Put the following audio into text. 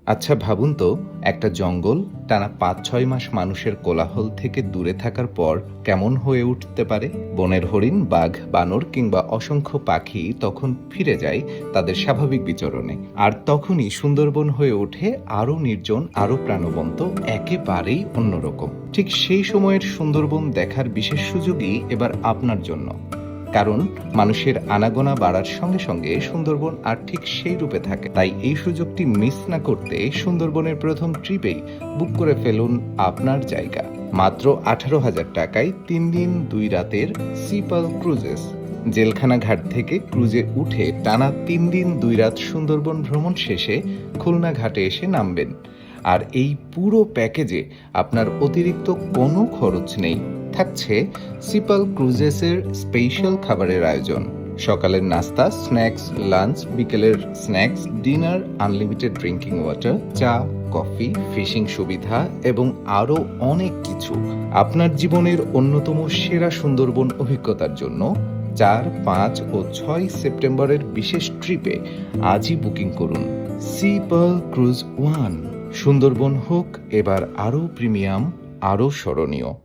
আচ্ছা ভাবুন তো, একটা জঙ্গল টানা ৫-৬ মাস মানুষের কোলাহল থেকে দূরে থাকার পর কেমন হয়ে উঠতে পারে? বনের হরিণ, বাঘ, বানর কিংবা অসংখ্য পাখি তখন ফিরে যায় তাদের স্বাভাবিক বিচরণে। আর তখনই সুন্দরবন হয়ে ওঠে আরও নির্জন, আরও প্রাণবন্ত, একেবারেই অন্যরকম। ঠিক সেই সময়ের সুন্দরবন দেখার বিশেষ সুযোগই এবার আপনার জন্য। কারণ মানুষের আনাগোনা বাড়ার সঙ্গে সঙ্গে সুন্দরবন আর ঠিক সেই রূপে থাকে। তাই এই সুযোগটি মিস না করতে সুন্দরবনের প্রথম ট্রিপেই বুক করে ফেলুন আপনার জায়গা। মাত্র 18,000 টাকায় 3 দিন 2 রাতের সিপাল ক্রুজেস। জেলখানা ঘাট থেকে ক্রুজে উঠে টানা 3 দিন 2 রাত সুন্দরবন ভ্রমণ শেষে খুলনা ঘাটে এসে নামবেন। আর এই পুরো প্যাকেজে আপনার অতিরিক্ত কোনো খরচ নেই। থাকছে সিপাল ক্রুজেসের স্পেশাল খাবারের আয়োজন, সকালের নাস্তা, স্ন্যাক্স, লাঞ্চ, বিকেলের snacks, dinner, unlimited drinking water, চা, কফি, ফিশিং সুবিধা এবং আরও অনেক কিছু। আপনার জীবনের অন্যতম সেরা সুন্দরবন অভিজ্ঞতার জন্য 4, 5 ও 6 সেপ্টেম্বরের বিশেষ ট্রিপে আজই বুকিং করুন। সিপাল ক্রুজ 1। সুন্দরবন হোক এবার আরও প্রিমিয়াম, আরও স্মরণীয়।